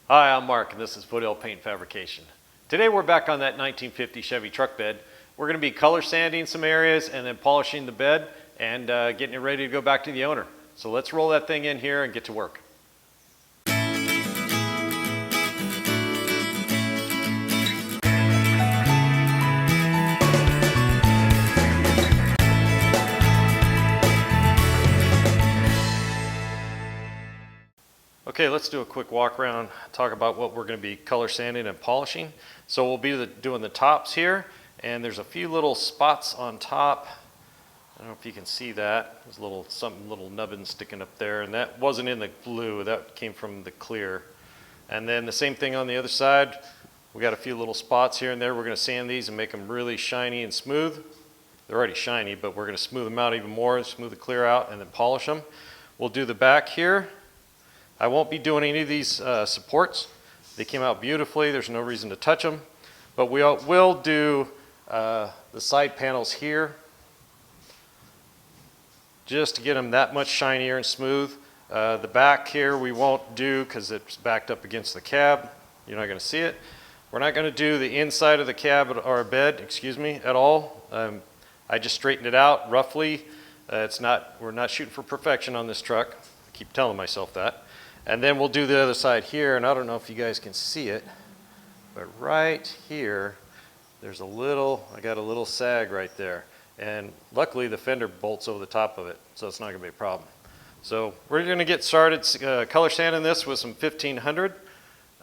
Hi, I'm Mark, and this is Foothill Paint Fabrication. Today we're back on that 1950 Chevy truck bed. We're going to be color sanding some areas and then polishing the bed and getting it ready to go back to the owner. So let's roll that thing in here and get to work. Okay, let's do a quick walk around, talk about what we're going to be color sanding and polishing. So we'll be doing the tops here, and there's a few little spots on top. I don't know if you can see that. There's a little nubbin sticking up there, and that wasn't in the blue, that came from the clear. And then the same thing on the other side. We got a few little spots here and there. We're going to sand these and make them really shiny and smooth. They're already shiny, but we're going to smooth them out even more, smooth the clear out, and then polish them. We'll do the back here. I won't be doing any of these supports. They came out beautifully. There's no reason to touch them. But we will do the side panels here just to get them that much shinier and smooth. The back here we won't do because it's backed up against the cab. You're not going to see it. We're not going to do the inside of the cab or bed, at all. I just straightened it out roughly. We're not shooting for perfection on this truck. I keep telling myself that. And then we'll do the other side here, and I don't know if you guys can see it, but right here, I got a little sag right there. And luckily the fender bolts over the top of it, so it's not gonna be a problem. So we're gonna get started color sanding this with some 1500.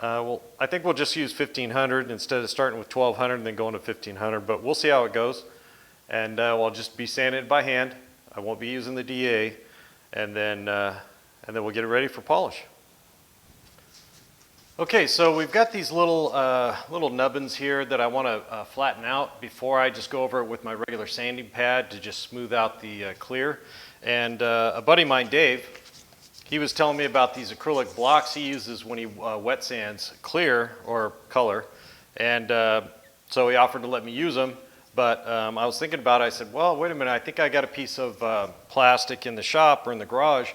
I think we'll just use 1500 instead of starting with 1200 and then going to 1500, but we'll see how it goes. And we'll just be sanding it by hand. I won't be using the DA, and then we'll get it ready for polish. Okay, so we've got these little nubbins here that I want to flatten out before I just go over it with my regular sanding pad to just smooth out the clear. And a buddy of mine, Dave, he was telling me about these acrylic blocks he uses when he wet sands clear or color. And so he offered to let me use them. But I was thinking about it. I said, well, wait a minute. I think I got a piece of plastic in the shop or in the garage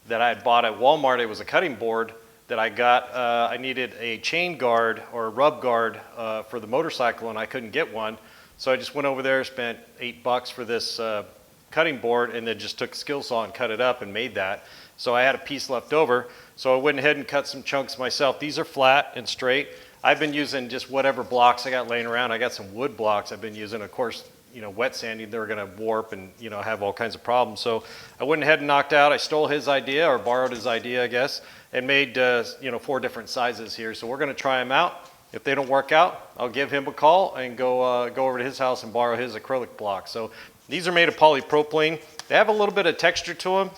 that I had bought at Walmart. It was a cutting board that I got. I needed a chain guard or a rub guard for the motorcycle, and I couldn't get one. So I just went over there, spent $8 for this cutting board, and then just took a skill saw and cut it up and made that. So I had a piece left over. So I went ahead and cut some chunks myself. These are flat and straight. I've been using just whatever blocks I got laying around. I got some wood blocks I've been using. Of course, wet sanding, they're going to warp and, have all kinds of problems. So I went ahead and knocked out. I stole his idea, or borrowed his idea, I guess, and made, 4 different sizes here. So we're going to try them out. If they don't work out, I'll give him a call and go over to his house and borrow his acrylic block. So these are made of polypropylene. They have a little bit of texture to them,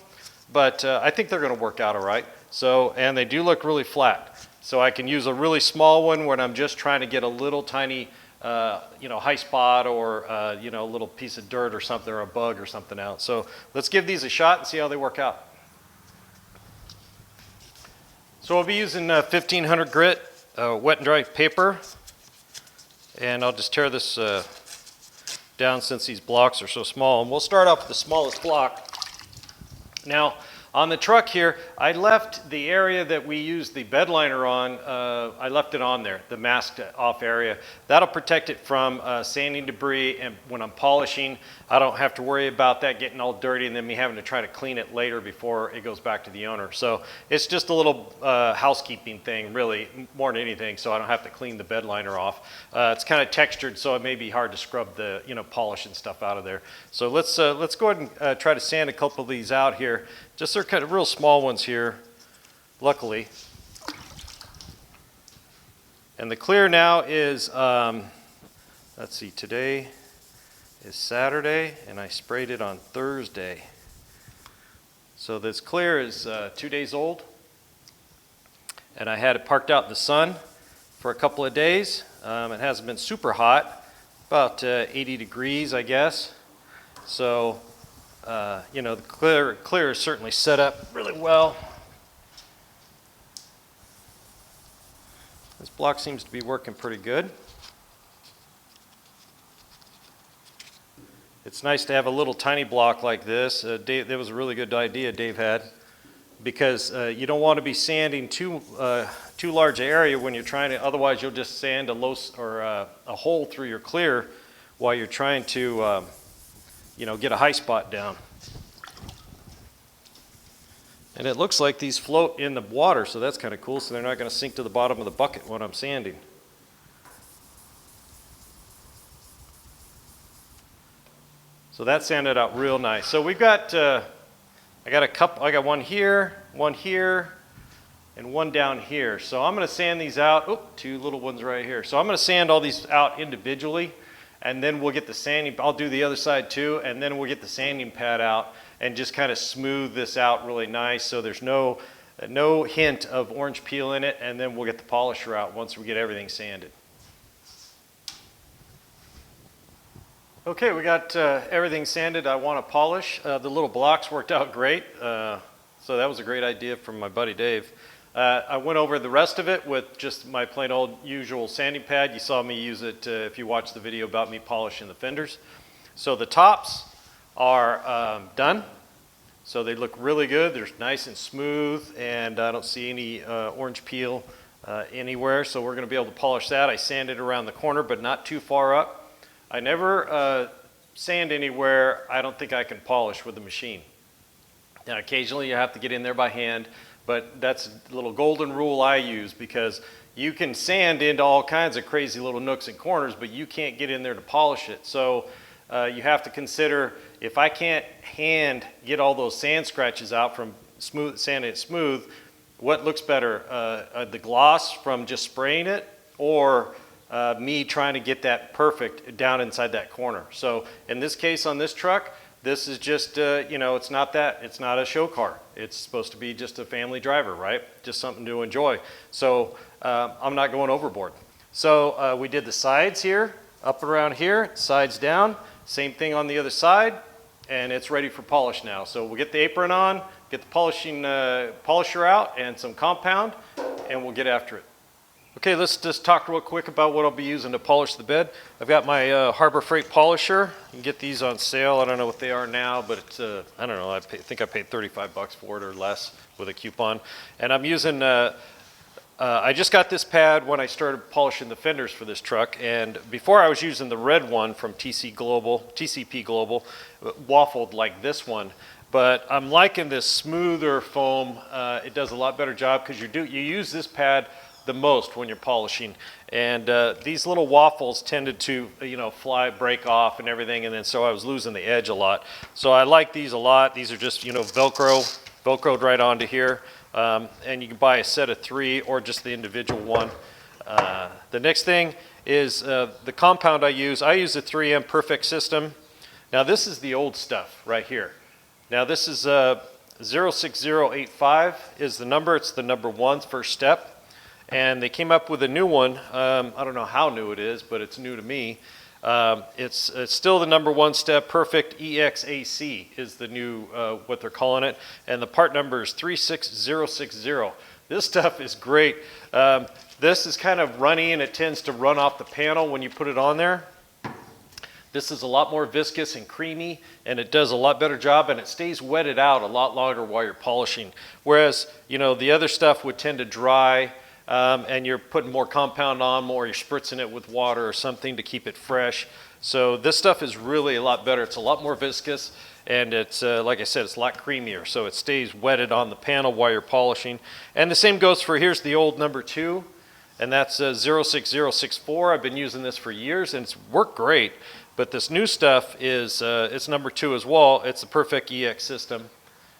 but I think they're going to work out all right. So, and they do look really flat. So I can use a really small one when I'm just trying to get a little tiny high spot or, a little piece of dirt or something, or a bug or something out. So let's give these a shot and see how they work out. So we'll be using 1500 grit wet and dry paper. And I'll just tear this down since these blocks are so small. And we'll start off with the smallest block. Now, on the truck here, I left the area that we used the bed liner on, I left it on there, the masked off area. That'll protect it from sanding debris, and when I'm polishing, I don't have to worry about that getting all dirty and then me having to try to clean it later before it goes back to the owner. So it's just a little housekeeping thing, really, more than anything, so I don't have to clean the bed liner off. It's kind of textured, so it may be hard to scrub the polish and stuff out of there. So let's go ahead and try to sand a couple of these out here. Just they're kind of real small ones here, luckily. And the clear now is, let's see, today is Saturday, and I sprayed it on Thursday. So this clear is 2 days old, and I had it parked out in the sun for a couple of days. It hasn't been super hot, about 80 degrees, I guess. So the clear is certainly set up really well. This block seems to be working pretty good. It's nice to have a little tiny block like this. Dave, that was a really good idea Dave had. because you don't want to be sanding too large an area when you're trying to, otherwise you'll just sand a hole through your clear while you're trying to get a high spot down. And it looks like these float in the water, so that's kind of cool, so they're not going to sink to the bottom of the bucket when I'm sanding. So that sanded out real nice. So we've got, I got one here, and one down here. So I'm going to sand these out. Oh, two little ones right here. So I'm going to sand all these out individually, and then we'll get the sanding. I'll do the other side too, and then we'll get the sanding pad out and just kind of smooth this out really nice so there's no hint of orange peel in it, and then we'll get the polisher out once we get everything sanded. Okay, we got everything sanded. I want to polish. The little blocks worked out great, so that was a great idea from my buddy Dave. I went over the rest of it with just my plain old usual sanding pad. You saw me use it if you watched the video about me polishing the fenders. So the tops are done. So they look really good. They're nice and smooth, and I don't see any orange peel anywhere. So we're going to be able to polish that. I sanded around the corner, but not too far up. I never sand anywhere I don't think I can polish with the machine. Now occasionally you have to get in there by hand, but that's a little golden rule I use, because you can sand into all kinds of crazy little nooks and corners, but you can't get in there to polish it. So you have to consider, if I can't hand get all those sand scratches out from sanding it smooth, what looks better, the gloss from just spraying it, or me trying to get that perfect down inside that corner. So in this case on this truck, this is just, it's not a show car. It's supposed to be just a family driver, right? Just something to enjoy. So I'm not going overboard. So we did the sides here, up around here, sides down, same thing on the other side, and it's ready for polish now. So we'll get the apron on, get the polisher out and some compound, and we'll get after it. Okay, let's just talk real quick about what I'll be using to polish the bed. I've got my Harbor Freight polisher. You can get these on sale. I don't know what they are now, but it's, I don't know, I think I paid 35 bucks for it or less with a coupon. And I'm using, I just got this pad when I started polishing the fenders for this truck, and before I was using the red one from TCP Global, waffled like this one. But I'm liking this smoother foam. It does a lot better job because you use this pad the most when you're polishing, and these little waffles tended to break off and everything, and then so I was losing the edge a lot. So I like these a lot. These are just velcroed right onto here, and you can buy a set of 3 or just the individual one. The next thing is the compound I use the 3M Perfect System. Now this is the old stuff right here. Now this is 06085 is the number. It's the number 1 first step. And they came up with a new one. I don't know how new it is, but it's new to me. It's still the number 1 step. Perfect EXAC is the new, what they're calling it. And the part number is 36060. This stuff is great. This is kind of runny, and it tends to run off the panel when you put it on there. This is a lot more viscous and creamy, and it does a lot better job, and it stays wetted out a lot longer while you're polishing. Whereas, the other stuff would tend to dry, and you're putting more compound on, or you're spritzing it with water or something to keep it fresh. So this stuff is really a lot better. It's a lot more viscous, and it's, like I said, it's a lot creamier. So it stays wetted on the panel while you're polishing. And the same goes for, here's the old number 2, and that's 06064. I've been using this for years, and it's worked great. But this new stuff is, it's number 2 as well. It's the Perfect EX system,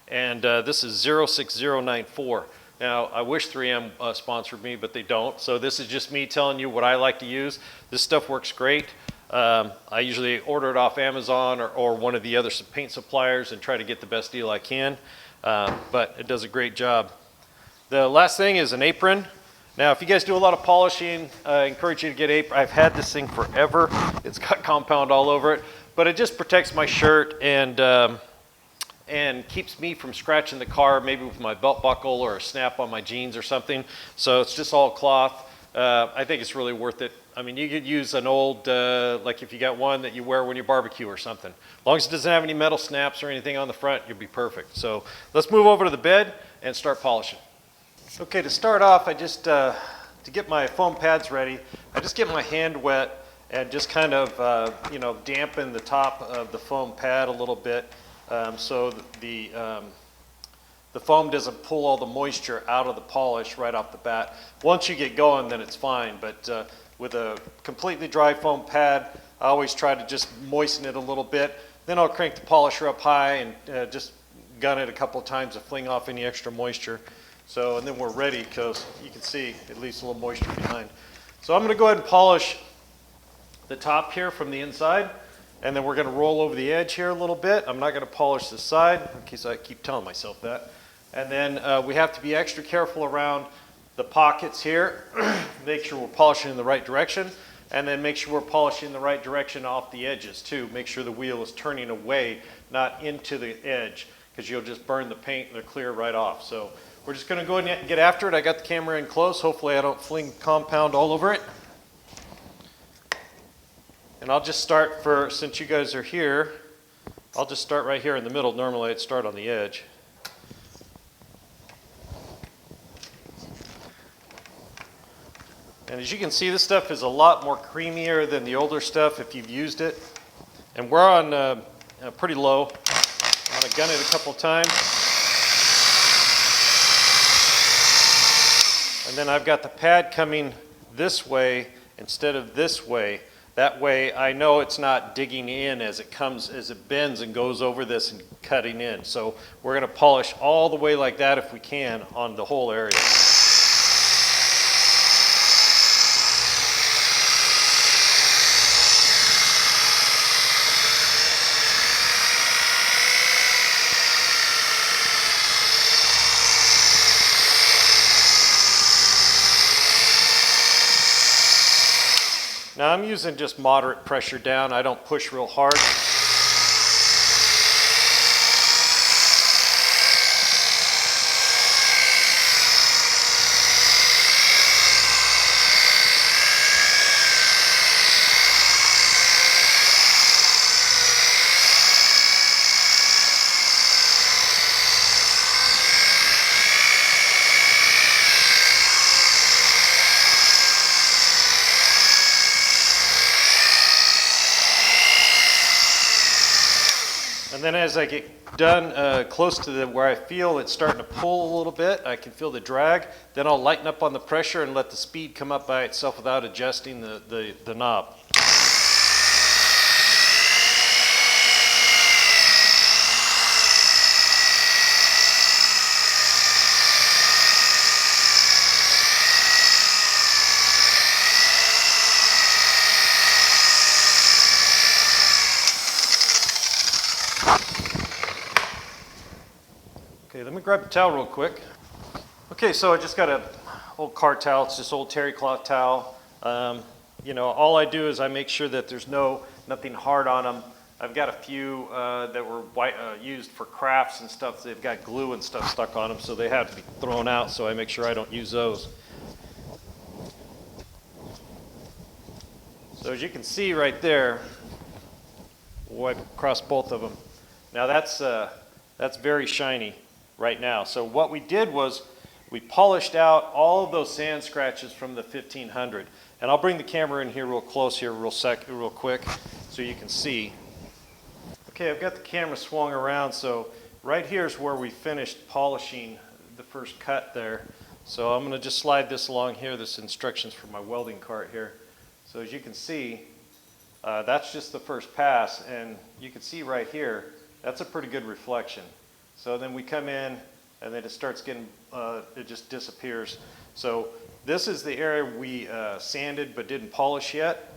and this is 06094. Now, I wish 3M sponsored me, but they don't. So this is just me telling you what I like to use. This stuff works great. I usually order it off Amazon or one of the other paint suppliers and try to get the best deal I can. But it does a great job. The last thing is an apron. Now, if you guys do a lot of polishing, I encourage you to get an apron. I've had this thing forever. It's got compound all over it, but it just protects my shirt and keeps me from scratching the car, maybe with my belt buckle or a snap on my jeans or something. So it's just all cloth. I think it's really worth it. I mean, you could use an old, like if you got one that you wear when you barbecue or something. As long as it doesn't have any metal snaps or anything on the front, you'll be perfect. So let's move over to the bed and start polishing. Okay, to start off, I just, to get my foam pads ready, I just get my hand wet and just kind of, you know, dampen the top of the foam pad a little bit so the foam doesn't pull all the moisture out of the polish right off the bat. Once you get going, then it's fine, but with a completely dry foam pad, I always try to just moisten it a little bit. Then I'll crank the polisher up high and just gun it a couple of times to fling off any extra moisture. So, and then we're ready because you can see it leaves a little moisture behind. So I'm going to go ahead and polish the top here from the inside, and then we're going to roll over the edge here a little bit. I'm not going to polish the side in case I keep telling myself that. And then we have to be extra careful around the pockets here. Make sure we're polishing in the right direction, and then make sure we're polishing in the right direction off the edges too. Make sure the wheel is turning away, not into the edge, because you'll just burn the paint and the clear right off. So we're just going to go ahead and get after it. I got the camera in close. Hopefully I don't fling compound all over it. And I'll just start since you guys are here, I'll just start right here in the middle. Normally I'd start on the edge. And as you can see, this stuff is a lot more creamier than the older stuff if you've used it. And we're on pretty low. I'm going to gun it a couple times. And then I've got the pad coming this way instead of this way. That way I know it's not digging in as it bends and goes over this and cutting in. So we're going to polish all the way like that if we can on the whole area. Now I'm using just moderate pressure down. I don't push real hard. And then as I get done close to where I feel it's starting to pull a little bit, I can feel the drag, then I'll lighten up on the pressure and let the speed come up by itself without adjusting the knob. Okay, let me grab the towel real quick. Okay, so I just got an old car towel. It's just old terry cloth towel. You know, all I do is I make sure that there's nothing hard on them. I've got a few that were used for crafts and stuff. They've got glue and stuff stuck on them, so they have to be thrown out, so I make sure I don't use those. So as you can see right there, wipe across both of them. Now that's very shiny right now. So what we did was we polished out all of those sand scratches from the 1500. And I'll bring the camera in here real close here real quick so you can see. Okay, I've got the camera swung around, so right here is where we finished polishing the first cut there. So I'm going to just slide this along here. This instructions for my welding cart here. So as you can see, that's just the first pass, and you can see right here, that's a pretty good reflection. So then we come in, and then it starts getting, it just disappears. So this is the area we sanded but didn't polish yet.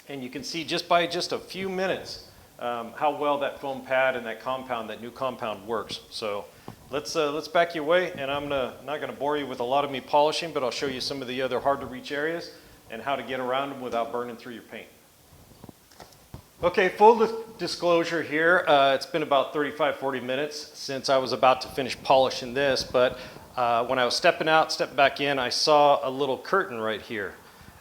And you can see just by just a few minutes how well that foam pad and that new compound works. So let's back you away, and I'm not gonna bore you with a lot of me polishing, but I'll show you some of the other hard to reach areas and how to get around them without burning through your paint. Okay, full disclosure here, it's been about 35-40 minutes since I was about to finish polishing this, but when I was stepping back in, I saw a little curtain right here.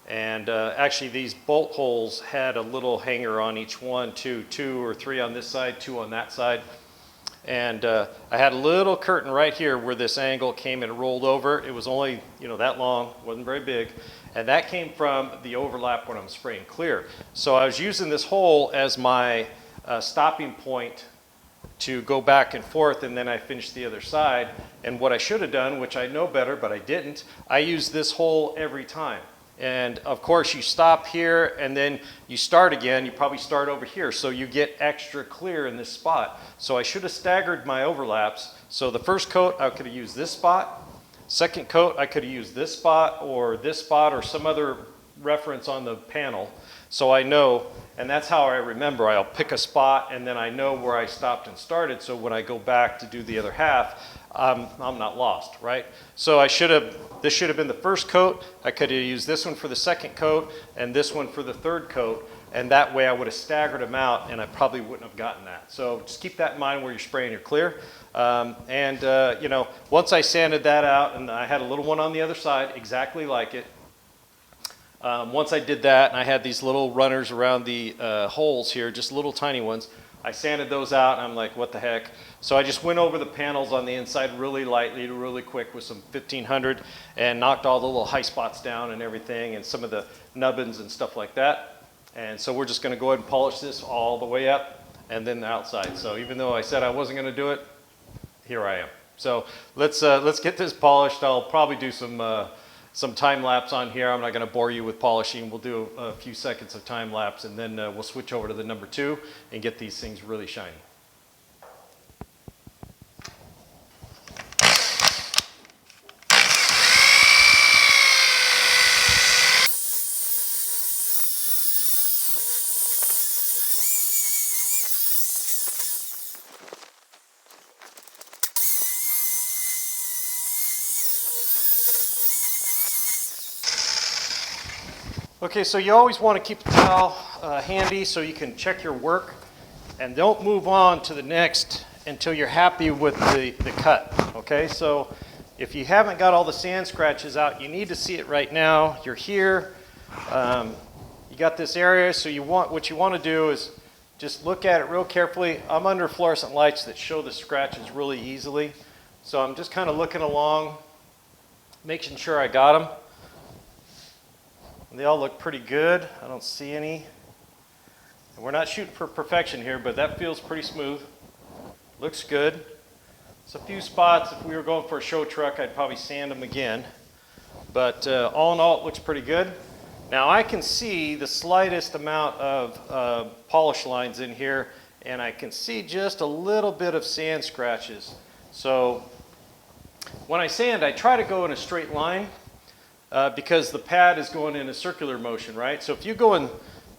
And actually these bolt holes had a little hanger on each one, two or three on this side, two on that side. And I had a little curtain right here where this angle came and rolled over. It was only, that long, wasn't very big. And that came from the overlap when I'm spraying clear. So I was using this hole as my stopping point to go back and forth, and then I finished the other side. And what I should have done, which I know better, but I didn't, I used this hole every time. And of course you stop here and then you start again. You probably start over here, so you get extra clear in this spot. So I should have staggered my overlaps. So the first coat I could have used this spot. Second coat I could have used this spot or some other reference on the panel. So I know, and that's how I remember. I'll pick a spot and then I know where I stopped and started, so when I go back to do the other half, I'm not lost, right? So this should have been the first coat. I could have used this one for the second coat and this one for the third coat, and that way I would have staggered them out and I probably wouldn't have gotten that. So just keep that in mind where you're spraying your clear. Once I sanded that out, and I had a little one on the other side, exactly like it. Once I did that, and I had these little runners around the holes here, just little tiny ones, I sanded those out, and I'm like, what the heck? So I just went over the panels on the inside really lightly, really quick with some 1500, and knocked all the little high spots down and everything, and some of the nubbins and stuff like that. And so we're just going to go ahead and polish this all the way up, and then the outside. So even though I said I wasn't going to do it, here I am. So let's get this polished. I'll probably do some time lapse on here. I'm not going to bore you with polishing. We'll do a few seconds of time lapse, and then we'll switch over to the number 2 and get these things really shiny. Okay, so you always want to keep the towel handy so you can check your work, and don't move on to the next until you're happy with the cut. Okay, so if you haven't got all the sand scratches out, you need to see it right now. You're here, you got this area, so what you want to do is just look at it real carefully. I'm under fluorescent lights that show the scratches really easily, so I'm just kind of looking along, making sure I got them. They all look pretty good. I don't see any. And we're not shooting for perfection here, but that feels pretty smooth. Looks good. There's a few spots, if we were going for a show truck, I'd probably sand them again. But all in all, it looks pretty good. Now I can see the slightest amount of polish lines in here, and I can see just a little bit of sand scratches. So when I sand, I try to go in a straight line. Because the pad is going in a circular motion, right? So if you go in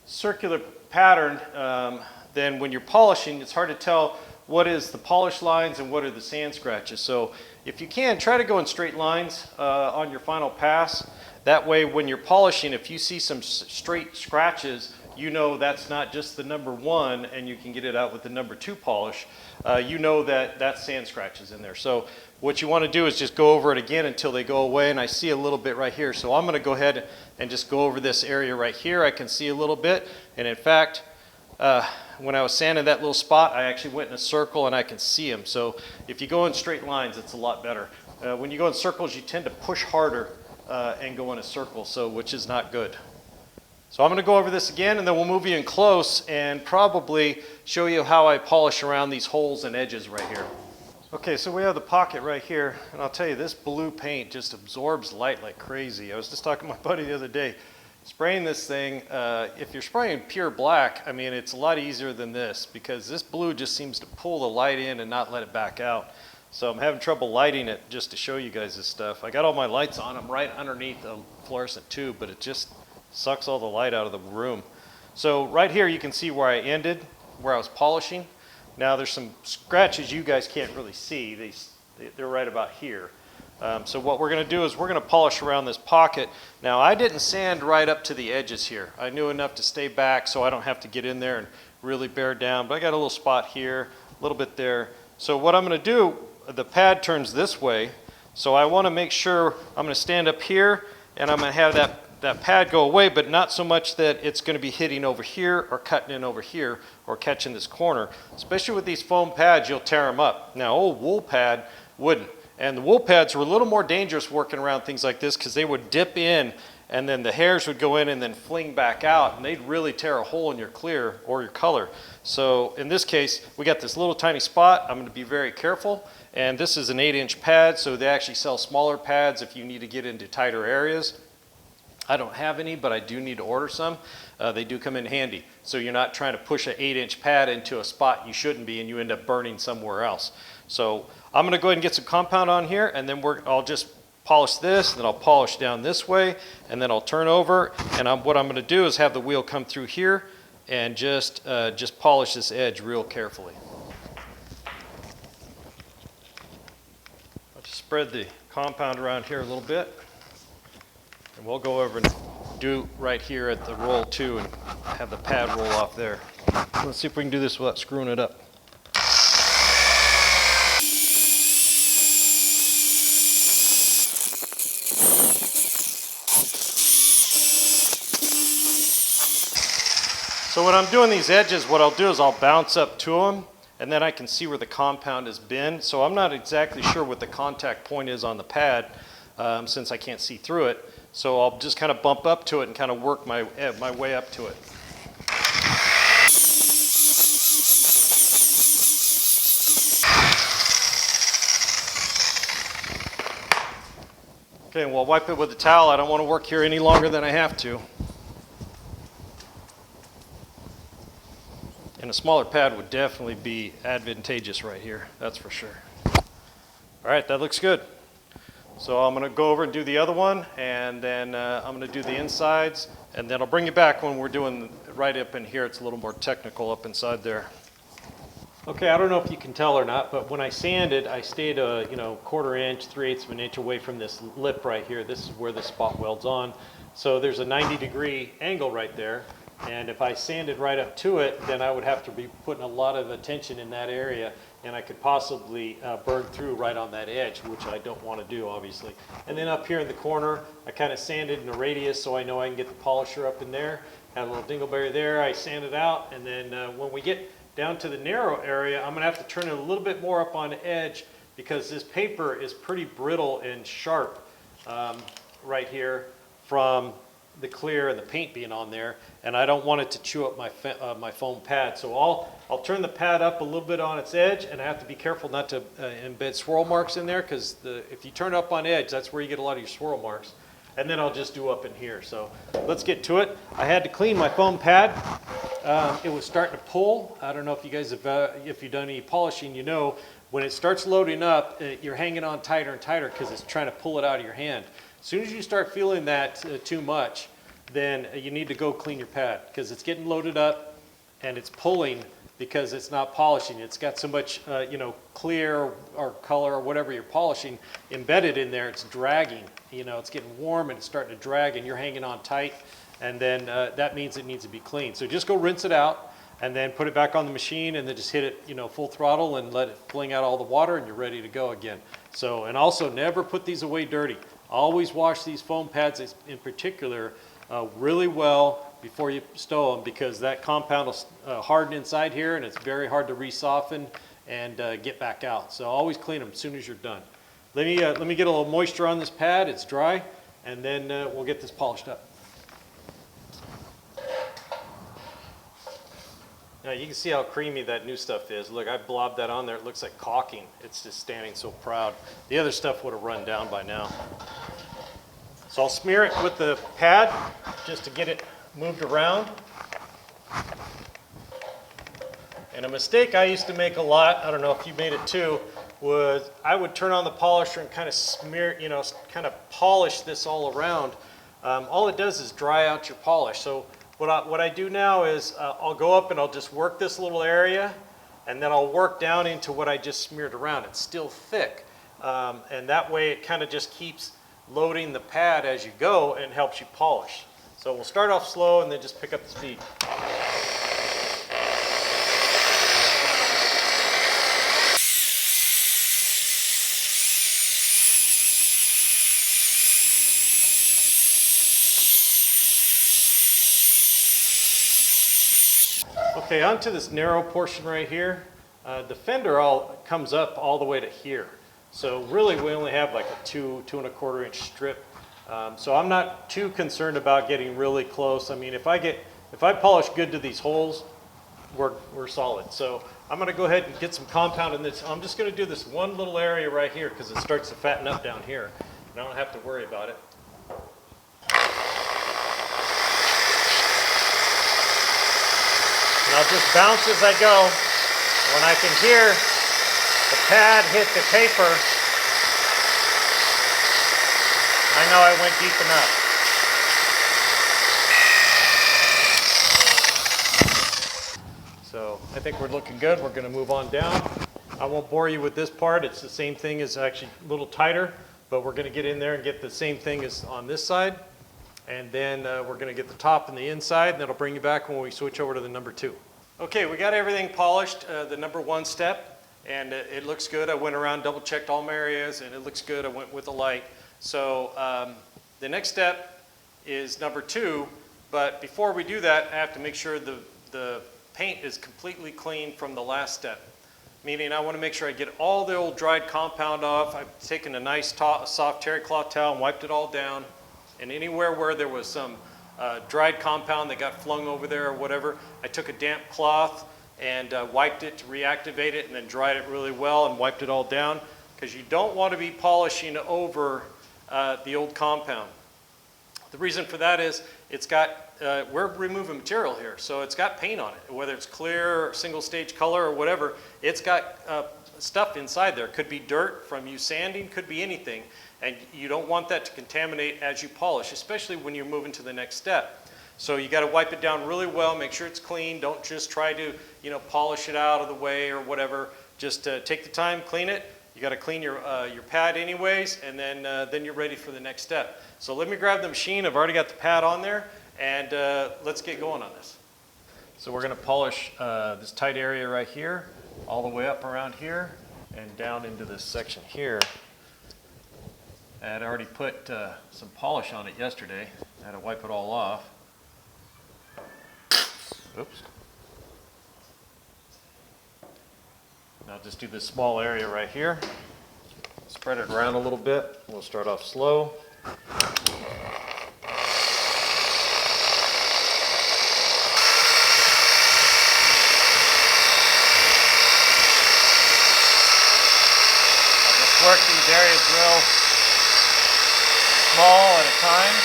circular pattern, then when you're polishing, it's hard to tell what is the polish lines and what are the sand scratches. So if you can, try to go in straight lines on your final pass. That way when you're polishing, if you see some straight scratches, you know that's not just the number 1 and you can get it out with the number 2 polish. You know that sand scratches in there. So what you want to do is just go over it again until they go away, and I see a little bit right here. So I'm going to go ahead and just go over this area right here. I can see a little bit, and in fact, when I was sanding that little spot, I actually went in a circle and I can see them. So if you go in straight lines, it's a lot better. When you go in circles, you tend to push harder and go in a circle, which is not good. So I'm going to go over this again, and then we'll move you in close and probably show you how I polish around these holes and edges right here. Okay, so we have the pocket right here, and I'll tell you, this blue paint just absorbs light like crazy. I was just talking to my buddy the other day. Spraying this thing, if you're spraying pure black, I mean, it's a lot easier than this because this blue just seems to pull the light in and not let it back out. So I'm having trouble lighting it just to show you guys this stuff. I got all my lights on. I'm right underneath the fluorescent tube, but it just sucks all the light out of the room. So right here you can see where I ended, where I was polishing. Now there's some scratches you guys can't really see. They're right about here. So what we're going to do is we're going to polish around this pocket. Now I didn't sand right up to the edges here. I knew enough to stay back so I don't have to get in there and really bear down. But I got a little spot here, a little bit there. So what I'm going to do, the pad turns this way. So I want to make sure I'm going to stand up here and I'm going to have that that pad go away, but not so much that it's going to be hitting over here or cutting in over here or catching this corner. Especially with these foam pads, you'll tear them up. Now, old wool pad wouldn't. And the wool pads were a little more dangerous working around things like this because they would dip in and then the hairs would go in and then fling back out, and they'd really tear a hole in your clear or your color. So in this case, we got this little tiny spot. I'm going to be very careful. And this is an 8-inch pad, so they actually sell smaller pads if you need to get into tighter areas. I don't have any, but I do need to order some. They do come in handy. So you're not trying to push an 8-inch pad into a spot you shouldn't be and you end up burning somewhere else. So I'm going to go ahead and get some compound on here, and then I'll just polish this, and then I'll polish down this way, and then I'll turn over, and what I'm going to do is have the wheel come through here and just polish this edge real carefully. I'll just spread the compound around here a little bit, and we'll go over and do right here at the roll too and have the pad roll off there. Let's see if we can do this without screwing it up. So when I'm doing these edges, what I'll do is I'll bounce up to them, and then I can see where the compound has been. So I'm not exactly sure what the contact point is on the pad since I can't see through it. So I'll just kind of bump up to it and kind of work my way up to it. Okay, well, I'll wipe it with a towel. I don't want to work here any longer than I have to. And a smaller pad would definitely be advantageous right here, that's for sure. All right, that looks good. So I'm going to go over and do the other one, and then I'm going to do the insides, and then I'll bring you back when we're doing right up in here. It's a little more technical up inside there. Okay, I don't know if you can tell or not, but when I sanded, I stayed a 1/4 inch, 3/8 of an inch away from this lip right here. This is where the spot welds on. So there's a 90-degree angle right there. And if I sanded right up to it, then I would have to be putting a lot of attention in that area, and I could possibly burn through right on that edge, which I don't want to do, obviously. And then up here in the corner, I kind of sanded in a radius so I know I can get the polisher up in there. Had a little dingleberry there, I sanded out, and then when we get down to the narrow area, I'm going to have to turn it a little bit more up on the edge because this paper is pretty brittle and sharp right here from the clear and the paint being on there, and I don't want it to chew up my foam pad. So I'll turn the pad up a little bit on its edge, and I have to be careful not to embed swirl marks in there because if you turn it up on edge, that's where you get a lot of your swirl marks. And then I'll just do up in here. So let's get to it. I had to clean my foam pad. It was starting to pull. I don't know if you guys have, if you've done any polishing, you know, when it starts loading up, you're hanging on tighter and tighter because it's trying to pull it out of your hand. As soon as you start feeling that too much, then you need to go clean your pad because it's getting loaded up and it's pulling because it's not polishing. It's got so much, clear or color or whatever you're polishing embedded in there. It's dragging. It's getting warm and it's starting to drag, and you're hanging on tight, and then that means it needs to be cleaned. So just go rinse it out and then put it back on the machine, and then just hit it, full throttle and let it fling out all the water, and you're ready to go again. So, and also never put these away dirty. Always wash these foam pads in particular really well before you stow them, because that compound will harden inside here, and it's very hard to resoften and get back out. So always clean them as soon as you're done. Let me get a little moisture on this pad. It's dry, and then we'll get this polished up. Now you can see how creamy that new stuff is. Look, I blobbed that on there. It looks like caulking. It's just standing so proud. The other stuff would have run down by now. So I'll smear it with the pad just to get it moved around. And a mistake I used to make a lot, I don't know if you made it too, was I would turn on the polisher and kind of smear, kind of polish this all around. All it does is dry out your polish. So what I do now is I'll go up and I'll just work this little area, and then I'll work down into what I just smeared around. It's still thick, and that way it kind of just keeps loading the pad as you go and helps you polish. So we'll start off slow and then just pick up the speed. Okay, onto this narrow portion right here. The fender comes up all the way to here. So really we only have like a 2.25 inch strip. So I'm not too concerned about getting really close. I mean, if I polish good to these holes, we're solid. So I'm gonna go ahead and get some compound in this. I'm just gonna do this one little area right here because it starts to fatten up down here. And I don't have to worry about it. And I'll just bounce as I go. When I can hear the pad hit the paper, I know I went deep enough. So I think we're looking good. We're going to move on down. I won't bore you with this part. It's the same thing, as actually a little tighter, but we're going to get in there and get the same thing as on this side. And then we're going to get the top and the inside, and that'll bring you back when we switch over to the number 2. Okay, we got everything polished, the number 1 step, and it looks good. I went around, double checked all my areas, and it looks good. I went with the light. So the next step is number 2, but before we do that, I have to make sure the paint is completely clean from the last step. Meaning I want to make sure I get all the old dried compound off. I've taken a nice soft terry cloth towel and wiped it all down. And anywhere where there was some dried compound that got flung over there or whatever, I took a damp cloth and wiped it to reactivate it, and then dried it really well and wiped it all down, because you don't want to be polishing over the old compound. The reason for that is we're removing material here, so it's got paint on it, whether it's clear or single stage color or whatever. It's got stuff inside there. Could be dirt from you sanding, could be anything. And you don't want that to contaminate as you polish, especially when you're moving to the next step. So you got to wipe it down really well, make sure it's clean. Don't just try to, polish it out of the way or whatever. Just take the time, clean it. You got to clean your pad anyways, and then you're ready for the next step. So let me grab the machine. I've already got the pad on there, and let's get going on this. So we're going to polish this tight area right here, all the way up around here, and down into this section here. I had already put some polish on it yesterday. I had to wipe it all off. Oops. Now just do this small area right here. Spread it around a little bit. We'll start off slow. I'll just work these areas real small at a time.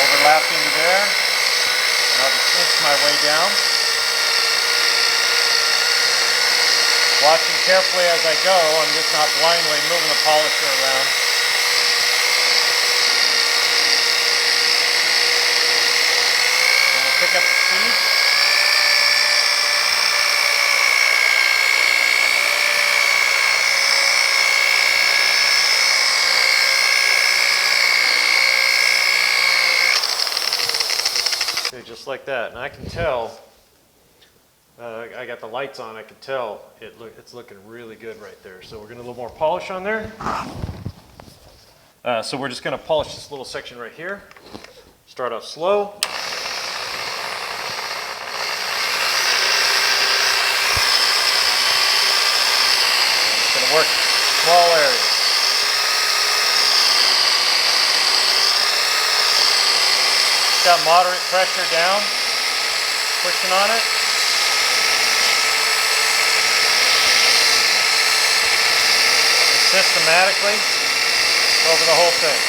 Overlap into there. And I'll just inch my way down. Watching carefully as I go. I'm just not blindly moving the polisher around. And we'll pick up the speed. Just like that, and I can tell, I got the lights on, I can tell it's looking really good right there. So we're going to a little more polish on there. So we're just going to polish this little section right here. Start off slow. It's going to work small areas. Got moderate pressure down, pushing on it. And systematically over the whole thing.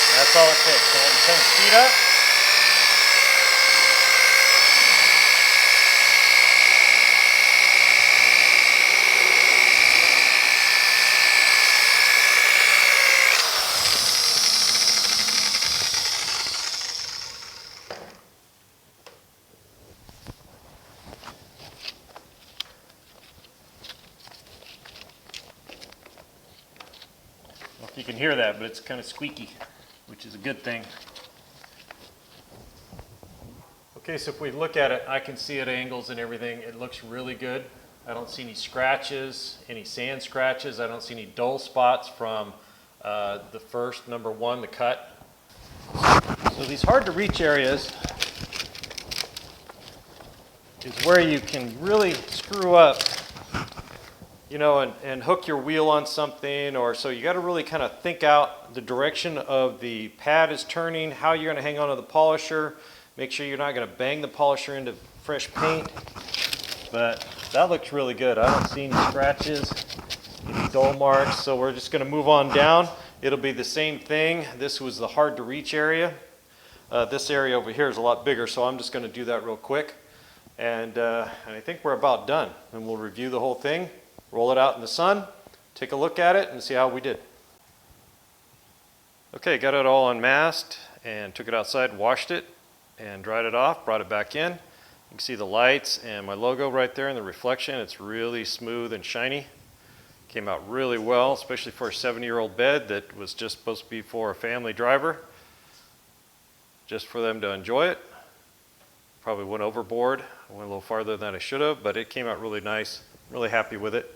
And that's all it takes. So we'll turn the speed up. You can hear that, but it's kind of squeaky, which is a good thing. Okay, so if we look at it, I can see at angles and everything, it looks really good. I don't see any scratches, any sand scratches. I don't see any dull spots from the first, number one, the cut. So these hard to reach areas is where you can really screw up, you know, and hook your wheel on something, or so you got to really kind of think out the direction of the pad is turning, how you're going to hang on to the polisher, make sure you're not going to bang the polisher into fresh paint. But that looks really good. I don't see any scratches, any dull marks, so we're just going to move on down. It'll be the same thing. This was the hard to reach area. This area over here is a lot bigger, so I'm just going to do that real quick. And I think we're about done. And we'll review the whole thing, roll it out in the sun, take a look at it, and see how we did. Okay, got it all unmasked and took it outside, washed it, and dried it off, brought it back in. You can see the lights and my logo right there in the reflection. It's really smooth and shiny. Came out really well, especially for a 70-year-old bed that was just supposed to be for a family driver, just for them to enjoy it. Probably went overboard. I went a little farther than I should have, but it came out really nice. Really happy with it.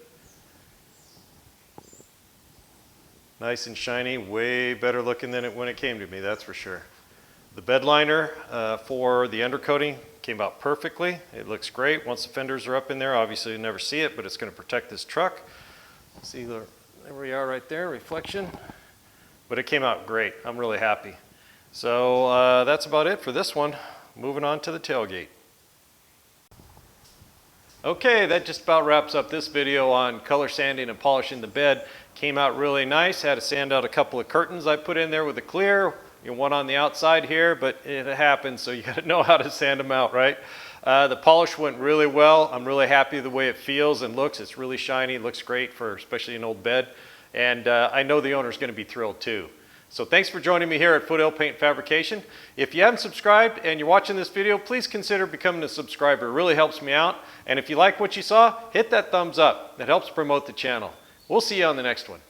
Nice and shiny, way better looking than it when it came to me, that's for sure. The bed liner for the undercoating came out perfectly. It looks great. Once the fenders are up in there, obviously you never see it, but it's going to protect this truck. See, there we are right there, reflection. But it came out great. I'm really happy. So that's about it for this one. Moving on to the tailgate. Okay, that just about wraps up this video on color sanding and polishing the bed. Came out really nice. Had to sand out a couple of curtains I put in there with the clear. One on the outside here, but it happens, so you got to know how to sand them out, right? The polish went really well. I'm really happy the way it feels and looks. It's really shiny. Looks great for especially an old bed. And I know the owner's going to be thrilled too. So thanks for joining me here at Foothill Paint Fabrication. If you haven't subscribed and you're watching this video, please consider becoming a subscriber. It really helps me out. And if you like what you saw, hit that thumbs up. That helps promote the channel. We'll see you on the next one.